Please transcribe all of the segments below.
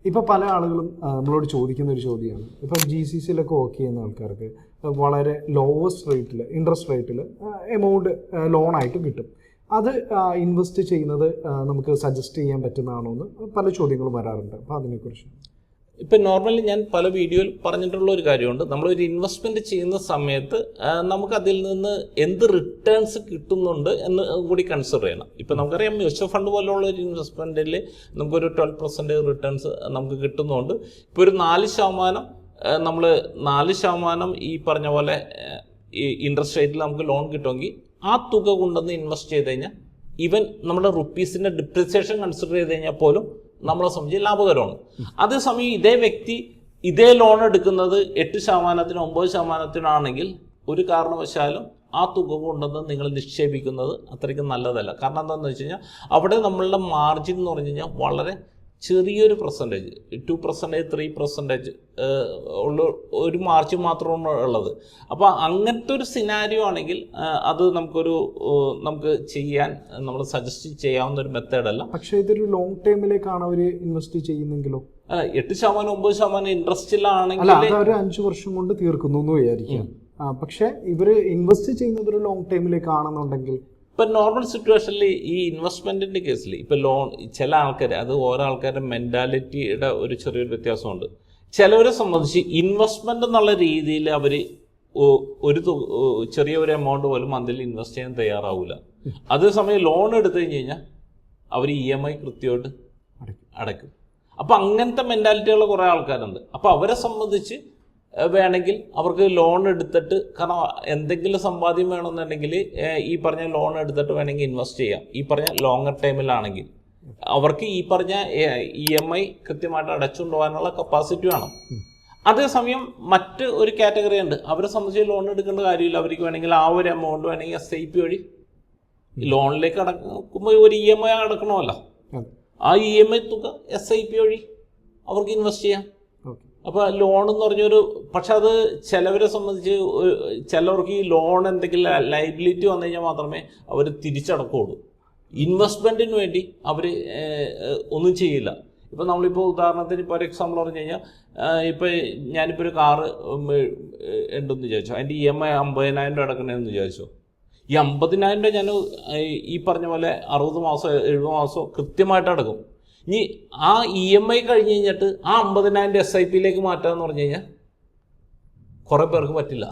ഇപ്പോൾ പല ആളുകളും നമ്മളോട് ചോദിക്കുന്ന ഒരു ചോദ്യമാണ്, ഇപ്പം GCCയിലൊക്കെ വർക്ക് ചെയ്യുന്ന ആൾക്കാർക്ക് വളരെ ലോവസ്റ്റ് റേറ്റിൽ ഇൻട്രസ്റ്റ് റേറ്റിൽ എമൗണ്ട് ലോണായിട്ട് കിട്ടും. അത് ഇൻവെസ്റ്റ് ചെയ്യുന്നത് നമുക്ക് സജസ്റ്റ് ചെയ്യാൻ പറ്റുന്നതാണോ എന്ന് പല ചോദ്യങ്ങളും വരാറുണ്ട്. അപ്പോൾ അതിനെക്കുറിച്ച് ഇപ്പം നോർമലി ഞാൻ പല വീഡിയോയിൽ പറഞ്ഞിട്ടുള്ള ഒരു കാര്യമുണ്ട്, നമ്മളൊരു ഇൻവെസ്റ്റ്മെൻറ്റ് ചെയ്യുന്ന സമയത്ത് നമുക്കതിൽ നിന്ന് എന്ത് റിട്ടേൺസ് കിട്ടുന്നുണ്ട് എന്ന് കൂടി കൺസിഡർ ചെയ്യണം. ഇപ്പം നമുക്കറിയാം മ്യൂച്വൽ ഫണ്ട് പോലുള്ള ഒരു ഇൻവെസ്റ്റ്മെൻറ്റിൽ നമുക്കൊരു 12% റിട്ടേൺസ് നമുക്ക് കിട്ടുന്നുണ്ട്. ഇപ്പോൾ ഒരു 4% നമ്മൾ 4% ഈ പറഞ്ഞ പോലെ ഈ ഇൻട്രസ്റ്റ് റേറ്റിൽ നമുക്ക് ലോൺ കിട്ടുമെങ്കിൽ ആ തുക കൊണ്ടൊന്ന് ഇൻവെസ്റ്റ് ചെയ്ത് കഴിഞ്ഞാൽ ഈവൻ നമ്മുടെ റുപ്പീസിൻ്റെ ഡിപ്രിസിയേഷൻ കൺസിഡർ ചെയ്ത് കഴിഞ്ഞാൽ പോലും നമ്മളെ സംബന്ധിച്ച് ലാഭകരമാണ്. അതേസമയം ഇതേ വ്യക്തി ഇതേ ലോൺ എടുക്കുന്നത് 8%-9% 9%-ആണെങ്കിൽ ഒരു കാരണവശാലും ആ തുക കൊണ്ടൊന്ന് നിങ്ങൾ നിക്ഷേപിക്കുന്നത് അത്രയ്ക്കും നല്ലതല്ല. കാരണം എന്താണെന്ന് വെച്ച് കഴിഞ്ഞാൽ അവിടെ നമ്മളുടെ മാർജിൻ എന്ന് പറഞ്ഞു കഴിഞ്ഞാൽ വളരെ ചെറിയൊരു പെർസെൻറ്റേജ്, 2%, 3% ഉള്ള ഒരു മാർജിൻ മാത്രമാണ് ഉള്ളത്. അപ്പോൾ അങ്ങനത്തെ ഒരു സിനാരിയോ ആണെങ്കിൽ അത് നമുക്ക് ചെയ്യാൻ നമ്മൾ സജസ്റ്റ് ചെയ്യാവുന്ന ഒരു മെത്തേഡല്ല. പക്ഷേ ഇതൊരു ലോങ് ടൈമിലേക്കാണ് അവർ ഇൻവെസ്റ്റ് ചെയ്യുന്നെങ്കിലോ? 8% 9% ഇൻട്രസ്റ്റിലാണെങ്കിൽ ഒരു 5 വർഷം കൊണ്ട് തീർക്കുന്നു എന്ന് വിചാരിക്കാം. പക്ഷേ ഇവർ ഇൻവെസ്റ്റ് ചെയ്യുന്നത് ഒരു ലോങ് ടൈമിലേക്കാണെന്നുണ്ടെങ്കിൽ ഇപ്പം നോർമൽ സിറ്റുവേഷനിൽ ഈ ഇൻവെസ്റ്റ്മെൻറ്റിൻ്റെ കേസിൽ ഇപ്പം ലോൺ ചില ആൾക്കാർ, അത് ഓരോ ആൾക്കാരുടെ മെൻറ്റാലിറ്റിയുടെ ഒരു ചെറിയൊരു വ്യത്യാസമുണ്ട്. ചിലവരെ സംബന്ധിച്ച് ഇൻവെസ്റ്റ്മെൻ്റ് എന്നുള്ള രീതിയിൽ അവർ ചെറിയൊരു എമൗണ്ട് പോലും മന്ത്ലി ഇൻവെസ്റ്റ് ചെയ്യാൻ തയ്യാറാവില്ല. അതേസമയം ലോൺ എടുത്തു കഴിഞ്ഞ് കഴിഞ്ഞാൽ അവർ EMI കൃത്യമായിട്ട് അടയ്ക്കും. അപ്പോൾ അങ്ങനത്തെ മെൻറ്റാലിറ്റിയുള്ള കുറേ ആൾക്കാരുണ്ട്. അപ്പോൾ അവരെ സംബന്ധിച്ച് വേണമെങ്കിൽ അവർക്ക് ലോൺ എടുത്തിട്ട്, കാരണം എന്തെങ്കിലും സമ്പാദ്യം വേണമെന്നുണ്ടെങ്കിൽ ഈ പറഞ്ഞ ലോൺ എടുത്തിട്ട് വേണമെങ്കിൽ ഇൻവെസ്റ്റ് ചെയ്യാം. ഈ പറഞ്ഞ ലോങ്ങർ ടൈമിലാണെങ്കിൽ അവർക്ക് ഈ പറഞ്ഞ EMI കൃത്യമായിട്ട് അടച്ചുകൊണ്ട് പോകാനുള്ള കപ്പാസിറ്റി വേണം. അതേസമയം മറ്റ് ഒരു കാറ്റഗറി ഉണ്ട്, അവരെ സംബന്ധിച്ച് ലോൺ എടുക്കേണ്ട കാര്യമില്ല. അവർക്ക് വേണമെങ്കിൽ ആ ഒരു എമൗണ്ട് വേണമെങ്കിൽ SIP വഴി ലോണിലേക്ക് അടക്കുമ്പോൾ ഒരു EMI അടക്കണമല്ലോ, ആ EMI തുക SIP വഴി അവർക്ക് ഇൻവെസ്റ്റ് ചെയ്യാം. അപ്പോൾ ലോൺ എന്ന് പറഞ്ഞൊരു, പക്ഷെ അത് ചിലവരെ സംബന്ധിച്ച് ചിലവർക്ക് ഈ ലോൺ എന്തെങ്കിലും ലയബിലിറ്റി വന്നു കഴിഞ്ഞാൽ മാത്രമേ അവർ തിരിച്ചടക്കുകയുള്ളൂ. ഇൻവെസ്റ്റ്മെൻറ്റിന് വേണ്ടി അവർ ഒന്നും ചെയ്യില്ല. ഇപ്പോൾ നമ്മളിപ്പോൾ ഉദാഹരണത്തിന് ഇപ്പോൾ ഒരു എക്സാമ്പിൾ പറഞ്ഞു കഴിഞ്ഞാൽ, ഇപ്പോൾ ഞാനിപ്പോൾ ഒരു കാറ് ഉണ്ടെന്ന് വിചാരിച്ചോ, അതിൻ്റെ EMI 50,000 രൂപ അടക്കണമെന്ന് വിചാരിച്ചോ. ഈ 50,000 രൂപ ഞാൻ ഈ പറഞ്ഞ പോലെ 60 മാസം 70 മാസം കൃത്യമായിട്ട് അടക്കും. ഇനി ആ EMI കഴിഞ്ഞ് കഴിഞ്ഞിട്ട് ആ 50,000 SIPയിലേക്ക് മാറ്റാമെന്ന് പറഞ്ഞു കഴിഞ്ഞാൽ കുറേ പേർക്ക് പറ്റില്ല.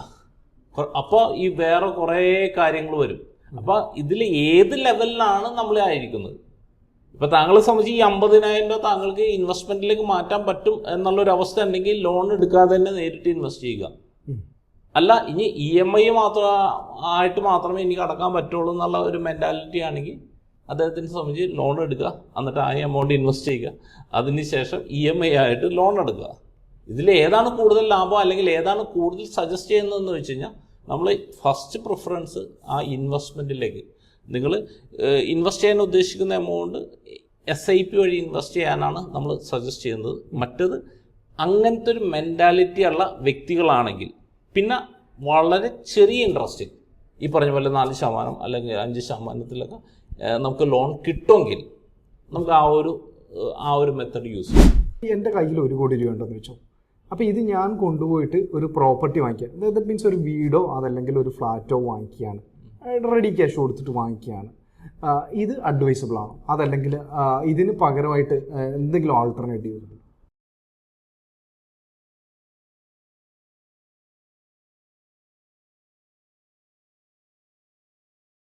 അപ്പോൾ ഈ വേറെ കുറേ കാര്യങ്ങൾ വരും. അപ്പോൾ ഇതിൽ ഏത് ലെവലിലാണ് നമ്മൾ ആയിരിക്കുന്നത്? ഇപ്പോൾ താങ്കളെ സംബന്ധിച്ച് ഈ 50,000 രൂപ താങ്കൾക്ക് ഇൻവെസ്റ്റ്മെൻറ്റിലേക്ക് മാറ്റാൻ പറ്റും എന്നുള്ളൊരു അവസ്ഥ ഉണ്ടെങ്കിൽ ലോൺ എടുക്കാതെ തന്നെ നേരിട്ട് ഇൻവെസ്റ്റ് ചെയ്യുക. അല്ല, ഇനി EMI ആയിട്ട് മാത്രമേ എനിക്ക് അടക്കാൻ പറ്റുള്ളൂ എന്നുള്ള ഒരു മെൻറ്റാലിറ്റി ആണെങ്കിൽ അദ്ദേഹത്തിനെ സംബന്ധിച്ച് ലോൺ എടുക്കുക, എന്നിട്ട് ആ എമൗണ്ട് ഇൻവെസ്റ്റ് ചെയ്യുക, അതിനുശേഷം EMI ആയിട്ട് ലോൺ എടുക്കുക. ഇതിൽ ഏതാണ് കൂടുതൽ ലാഭം അല്ലെങ്കിൽ ഏതാണ് കൂടുതൽ സജസ്റ്റ് ചെയ്യുന്നതെന്ന് വെച്ച് കഴിഞ്ഞാൽ നമ്മൾ ഫസ്റ്റ് പ്രിഫറൻസ് ആ ഇൻവെസ്റ്റ്മെൻറ്റിലേക്ക്, നിങ്ങൾ ഇൻവെസ്റ്റ് ചെയ്യാൻ ഉദ്ദേശിക്കുന്ന എമൗണ്ട് SIP വഴി ഇൻവെസ്റ്റ് ചെയ്യാനാണ് നമ്മൾ സജസ്റ്റ് ചെയ്യുന്നത്. മറ്റത് അങ്ങനത്തെ ഒരു മെൻറ്റാലിറ്റി ഉള്ള വ്യക്തികളാണെങ്കിൽ പിന്നെ വളരെ ചെറിയ ഇൻട്രസ്റ്റ്, ഈ പറഞ്ഞ പോലെ 4% അല്ലെങ്കിൽ 5%-ത്തിലൊക്കെ നമുക്ക് ലോൺ കിട്ടുമെങ്കിൽ നമുക്ക് ആ ഒരു മെത്തഡ് യൂസ് ചെയ്യാം. എൻ്റെ കയ്യിൽ 1 കോടി രൂപ ഉണ്ടെന്ന് വെച്ചോ, അപ്പോൾ ഇത് ഞാൻ കൊണ്ടുപോയിട്ട് ഒരു പ്രോപ്പർട്ടി വാങ്ങിക്കുക, ദാറ്റ് മീൻസ് ഒരു വീടോ അതല്ലെങ്കിൽ ഒരു ഫ്ലാറ്റോ വാങ്ങിക്കുകയാണ്, റെഡി ക്യാഷ് കൊടുത്തിട്ട് വാങ്ങിക്കുകയാണ്. ഇത് അഡ്വൈസബിൾ ആണോ? അതല്ലെങ്കിൽ ഇതിന് പകരമായിട്ട് എന്തെങ്കിലും ആൾട്ടർനേറ്റീവ്?